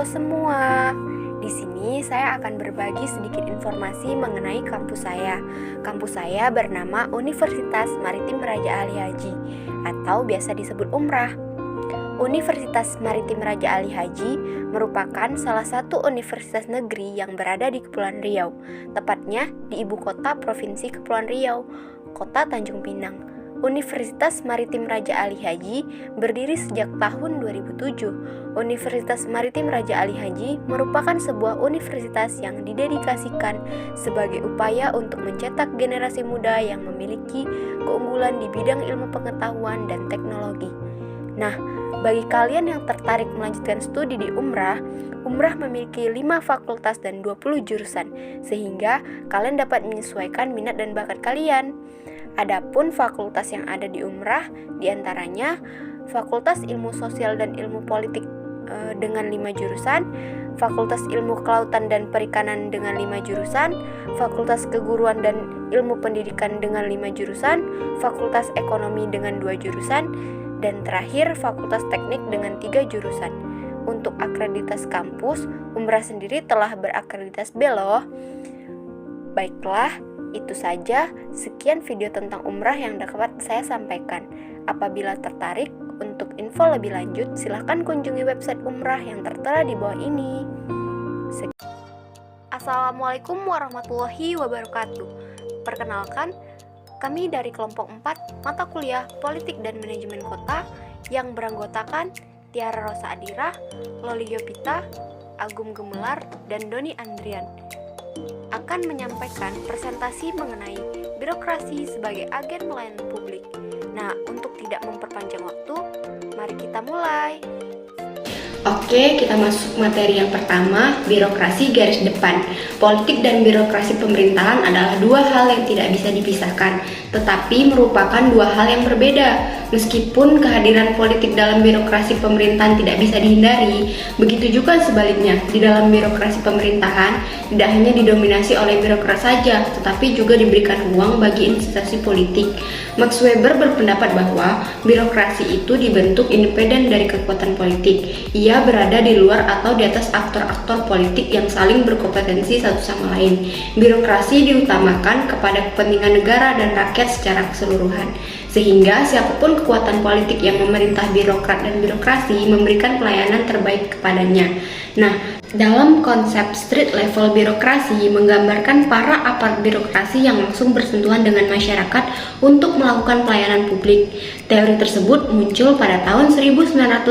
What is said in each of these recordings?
Halo semua. Di sini saya akan berbagi sedikit informasi mengenai kampus saya. Kampus saya bernama Universitas Maritim Raja Ali Haji atau biasa disebut Umrah. Universitas Maritim Raja Ali Haji merupakan salah satu universitas negeri yang berada di Kepulauan Riau, tepatnya di ibu kota Provinsi Kepulauan Riau, Kota Tanjung Pinang. Universitas Maritim Raja Ali Haji berdiri sejak tahun 2007. Universitas Maritim Raja Ali Haji merupakan sebuah universitas yang didedikasikan sebagai upaya untuk mencetak generasi muda yang memiliki keunggulan di bidang ilmu pengetahuan dan teknologi. Nah, bagi kalian yang tertarik melanjutkan studi di Umrah memiliki 5 fakultas dan 20 jurusan, sehingga kalian dapat menyesuaikan minat dan bakat kalian. Adapun fakultas yang ada di Umrah diantaranya Fakultas Ilmu Sosial dan Ilmu Politik dengan 5 jurusan, Fakultas Ilmu Kelautan dan Perikanan dengan 5 jurusan, Fakultas Keguruan dan Ilmu Pendidikan dengan 5 jurusan, Fakultas Ekonomi dengan 2 jurusan, dan terakhir Fakultas Teknik dengan 3 jurusan. Untuk akreditas kampus, Umrah sendiri telah berakreditasi B loh. Baiklah, itu saja sekian video tentang Umrah yang dapat saya sampaikan. Apabila tertarik untuk info lebih lanjut, silahkan kunjungi website Umrah yang tertera di bawah ini. Assalamualaikum warahmatullahi wabarakatuh. Perkenalkan, kami dari kelompok 4 mata kuliah Politik dan Manajemen Kota yang beranggotakan Tiara Rosa Adira, Loli Yopita, Agum Gemelar, dan Doni Andrian akan menyampaikan presentasi mengenai birokrasi sebagai agen pelayanan publik. Nah, untuk tidak memperpanjang waktu, mari kita mulai. Oke, kita masuk materi yang pertama, birokrasi garis depan. Politik dan birokrasi pemerintahan adalah dua hal yang tidak bisa dipisahkan, tetapi merupakan dua hal yang berbeda. Meskipun kehadiran politik dalam birokrasi pemerintahan tidak bisa dihindari, begitu juga sebaliknya, di dalam birokrasi pemerintahan tidak hanya didominasi oleh birokrat saja, tetapi juga diberikan ruang bagi instansi politik. Max Weber berpendapat bahwa birokrasi itu dibentuk independen dari kekuatan politik. Ia berada di luar atau di atas aktor-aktor politik yang saling berkompetensi satu sama lain. Birokrasi diutamakan kepada kepentingan negara dan rakyat secara keseluruhan, sehingga siapapun kekuatan politik yang memerintah birokrat dan birokrasi memberikan pelayanan terbaik kepadanya. Nah, dalam konsep street level birokrasi menggambarkan para aparat birokrasi yang langsung bersentuhan dengan masyarakat untuk melakukan pelayanan publik. Teori tersebut muncul pada tahun 1980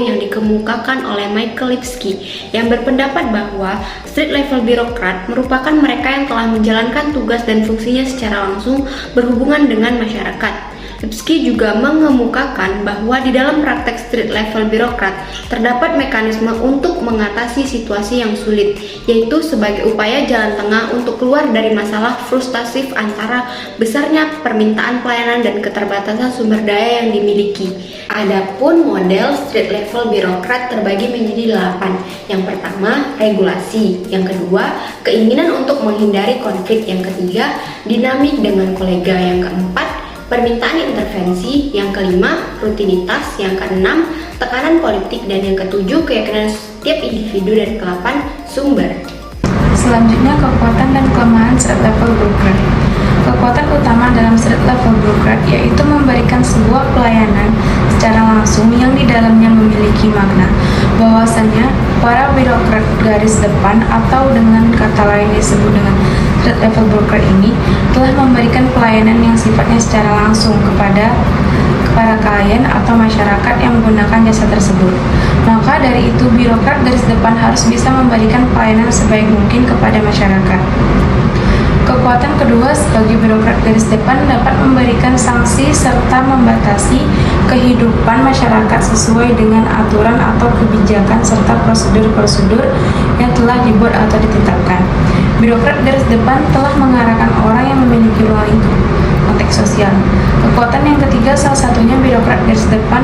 yang dikemukakan oleh Michael Lipsky yang berpendapat bahwa street level birokrat merupakan mereka yang telah menjalankan tugas dan fungsinya secara langsung berhubungan dengan masyarakat. Lipsky juga mengemukakan bahwa di dalam praktek street level birokrat terdapat mekanisme untuk mengatasi situasi yang sulit, yaitu sebagai upaya jalan tengah untuk keluar dari masalah frustasi antara besarnya permintaan pelayanan dan keterbatasan sumber daya yang dimiliki. Adapun model street level birokrat terbagi menjadi 8. Yang pertama, regulasi. Yang kedua, keinginan untuk menghindari konflik. Yang ketiga, dinamik dengan kolega. Yang keempat, permintaan intervensi. Yang kelima, rutinitas. Yang keenam, tekanan politik. Dan yang ketujuh, keyakinan setiap individu. Dan ke-8, sumber. Selanjutnya, kekuatan dan kelemahan street level birokrat. Kekuatan utama dalam street level birokrat yaitu memberikan sebuah pelayanan secara langsung yang di dalamnya memiliki makna. Bahwasannya, para birokrat garis depan atau dengan kata lain disebut dengan street level birokrat ini telah memberikan pelayanan yang sifatnya secara langsung kepada para klien atau masyarakat yang menggunakan jasa tersebut. Maka dari itu, birokrat garis depan harus bisa memberikan pelayanan sebaik mungkin kepada masyarakat. Kekuatan kedua sebagai birokrat garis depan dapat memberikan sanksi serta membatasi kehidupan masyarakat sesuai dengan aturan atau kebijakan serta prosedur-prosedur yang telah dibuat atau ditetapkan. Birokrat garis depan telah mengarahkan orang yang memiliki ruang lingkup konteks sosial. Kekuatan yang ketiga salah satunya birokrat garis depan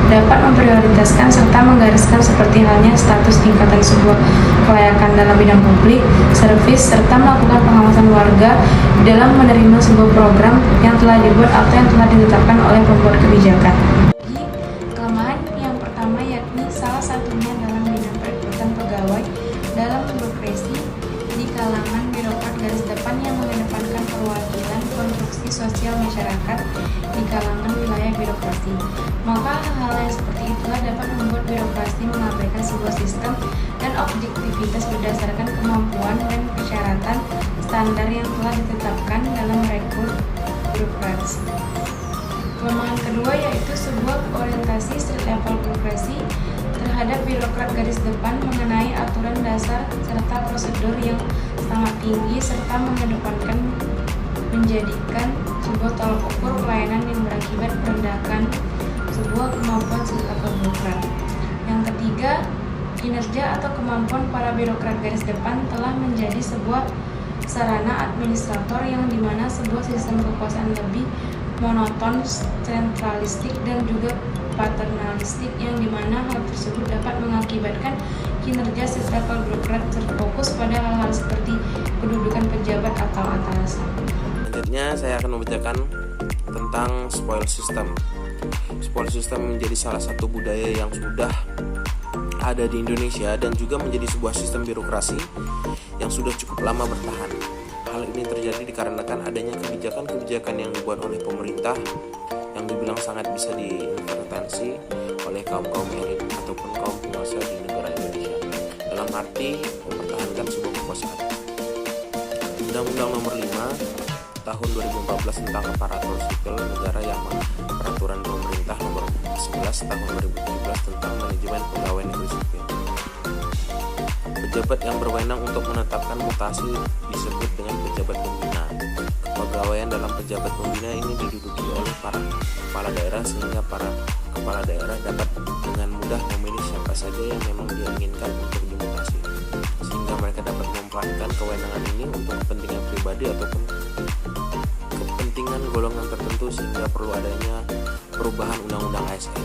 dapat memprioritaskan serta menggariskan seperti halnya status tingkatan sebuah kelayakan dalam bidang publik, servis, serta melakukan pengawasan warga dalam menerima sebuah program yang telah dibuat atau yang telah ditetapkan oleh pembuat kebijakan. Kelemahan yang pertama yakni salah satunya dalam bidang perekrutan sosial masyarakat di kalangan wilayah birokrasi. Maka hal-hal yang seperti itulah dapat membuat birokrasi mengabaikan sebuah sistem dan objektivitas berdasarkan kemampuan dan persyaratan standar yang telah ditetapkan dalam rekrut birokrasi. Kelemahan kedua yaitu sebuah orientasi street level birokrasi terhadap birokrat garis depan mengenai aturan dasar serta prosedur yang sangat tinggi serta mengedepankan menjadikan sebuah tolak ukur pelayanan yang berakibat merendahkan sebuah kemampuan street level birokrat. Yang ketiga, kinerja atau kemampuan para birokrat garis depan telah menjadi sebuah sarana administrator yang dimana sebuah sistem kekuasaan lebih monoton, sentralistik, dan juga paternalistik yang dimana hal tersebut dapat mengakibatkan kinerja street level birokrat terfokus pada hal-hal seperti kedudukan pejabat atau atasan. Selanjutnya saya akan membacakan tentang spoil system. Spoil system menjadi salah satu budaya yang sudah ada di Indonesia dan juga menjadi sebuah sistem birokrasi yang sudah cukup lama bertahan. Hal ini terjadi dikarenakan adanya kebijakan-kebijakan yang dibuat oleh pemerintah yang dibilang sangat bisa diintervensi oleh kaum-kaum elit ataupun kaum penguasa di negara Indonesia dalam arti mempertahankan sebuah kekuasaan. Undang-Undang Nomor 5 Tahun 2014 tentang aparatur sipil negara yang Peraturan Pemerintah Nomor 11 Tahun 2017 tentang manajemen pegawai negeri sipil. Pejabat yang berwenang untuk menetapkan mutasi disebut dengan pejabat pembina. Kepegawaian dalam pejabat pembina ini diduduki oleh para kepala daerah sehingga para kepala daerah dapat dengan mudah memilih siapa saja yang memang dia inginkan untuk dimutasi, sehingga mereka dapat memanfaatkan kewenangan ini untuk kepentingan pribadi ataupun kepentingan golongan tertentu sehingga perlu adanya perubahan undang-undang ASN.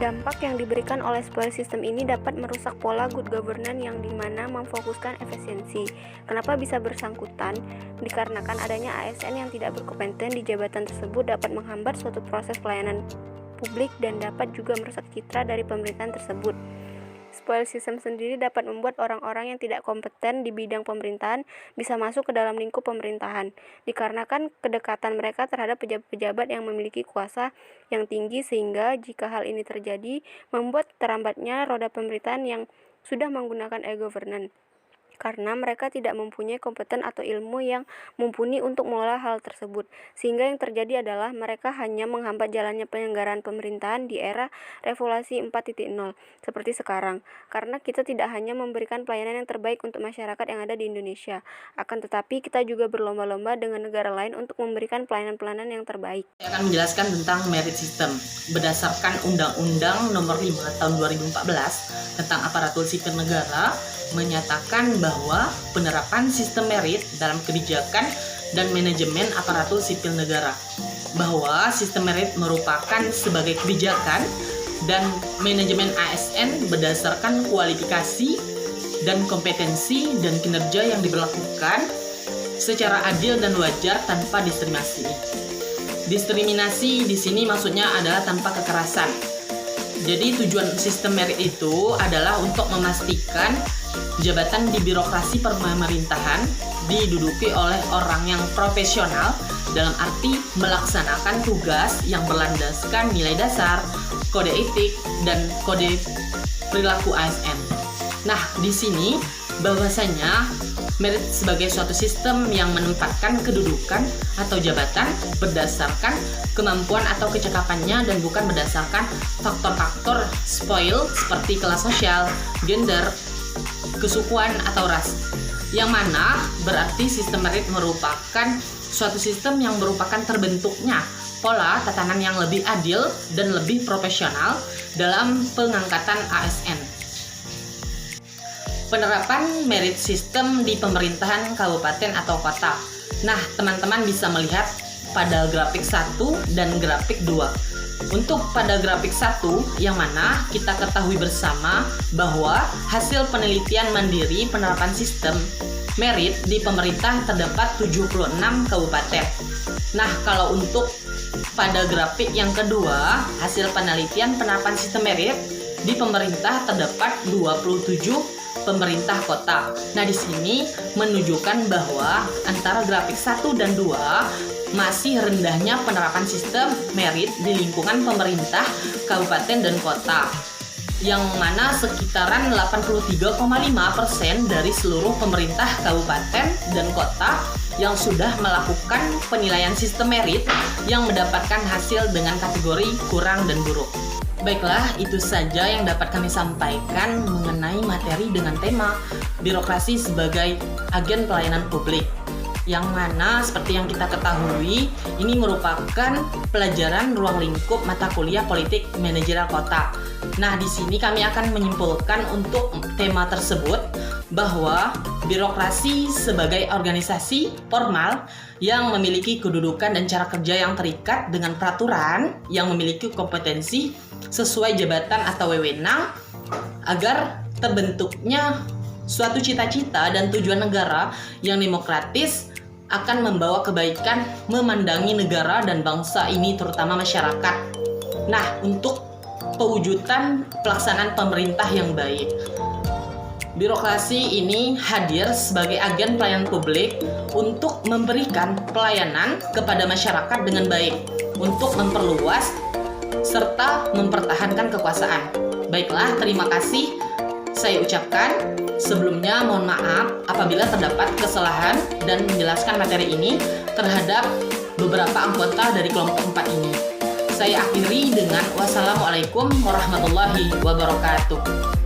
Dampak yang diberikan oleh spoil system ini dapat merusak pola good governance yang dimana memfokuskan efisiensi. Kenapa bisa bersangkutan? Dikarenakan adanya ASN yang tidak berkompeten di jabatan tersebut dapat menghambat suatu proses pelayanan publik dan dapat juga merusak citra dari pemerintahan tersebut. Spoil system sendiri dapat membuat orang-orang yang tidak kompeten di bidang pemerintahan bisa masuk ke dalam lingkup pemerintahan, dikarenakan kedekatan mereka terhadap pejabat-pejabat yang memiliki kuasa yang tinggi sehingga jika hal ini terjadi, membuat terambatnya roda pemerintahan yang sudah menggunakan e-governance. Karena mereka tidak mempunyai kompeten atau ilmu yang mumpuni untuk mengelola hal tersebut, sehingga yang terjadi adalah mereka hanya menghambat jalannya penyelenggaraan pemerintahan di era revolusi 4.0 seperti sekarang, karena kita tidak hanya memberikan pelayanan yang terbaik untuk masyarakat yang ada di Indonesia, akan tetapi kita juga berlomba-lomba dengan negara lain untuk memberikan pelayanan-pelayanan yang terbaik. Saya akan menjelaskan tentang merit system berdasarkan Undang-Undang Nomor 5 Tahun 2014 tentang aparatur sipil negara menyatakan bahwa penerapan sistem merit dalam kebijakan dan manajemen aparatur sipil negara, bahwa sistem merit merupakan sebagai kebijakan dan manajemen ASN berdasarkan kualifikasi dan kompetensi dan kinerja yang diberlakukan secara adil dan wajar tanpa diskriminasi. Diskriminasi di sini maksudnya adalah tanpa kekerasan. Jadi tujuan sistem merit itu adalah untuk memastikan jabatan di birokrasi pemerintahan diduduki oleh orang yang profesional dalam arti melaksanakan tugas yang berlandaskan nilai dasar, kode etik, dan kode perilaku ASN. Nah, di sini bahwasanya merit sebagai suatu sistem yang menempatkan kedudukan atau jabatan berdasarkan kemampuan atau kecakapannya dan bukan berdasarkan faktor-faktor spoil seperti kelas sosial, gender, kesukuan atau ras. Yang mana berarti sistem merit merupakan suatu sistem yang merupakan terbentuknya pola tatanan yang lebih adil dan lebih profesional dalam pengangkatan ASN. Penerapan merit system di pemerintahan kabupaten atau kota. Nah, teman-teman bisa melihat pada grafik 1 dan grafik 2. Untuk pada grafik 1, yang mana kita ketahui bersama bahwa hasil penelitian mandiri penerapan sistem merit di pemerintah terdapat 76 kabupaten. Nah, kalau untuk pada grafik yang kedua, hasil penelitian penerapan sistem merit di pemerintah terdapat 27 pemerintah kota. Nah, di sini menunjukkan bahwa antara grafik 1 dan 2 masih rendahnya penerapan sistem merit di lingkungan pemerintah kabupaten dan kota, yang mana sekitaran 83,5% dari seluruh pemerintah kabupaten dan kota yang sudah melakukan penilaian sistem merit yang mendapatkan hasil dengan kategori kurang dan buruk. Baiklah, itu saja yang dapat kami sampaikan mengenai materi dengan tema birokrasi sebagai agen pelayanan publik, yang mana seperti yang kita ketahui ini merupakan pelajaran ruang lingkup mata kuliah politik manajerial kota. Nah, di sini kami akan menyimpulkan untuk tema tersebut bahwa birokrasi sebagai organisasi formal yang memiliki kedudukan dan cara kerja yang terikat dengan peraturan yang memiliki kompetensi sesuai jabatan atau wewenang agar terbentuknya suatu cita-cita dan tujuan negara yang demokratis akan membawa kebaikan memandangi negara dan bangsa ini, terutama masyarakat. Nah, untuk pewujudan pelaksanaan pemerintah yang baik, birokrasi ini hadir sebagai agen pelayanan publik untuk memberikan pelayanan kepada masyarakat dengan baik, untuk memperluas serta mempertahankan kekuasaan. Baiklah, terima kasih saya ucapkan. Sebelumnya mohon maaf apabila terdapat kesalahan dan menjelaskan materi ini terhadap beberapa anggota dari kelompok 4 ini. Saya akhiri dengan wassalamualaikum warahmatullahi wabarakatuh.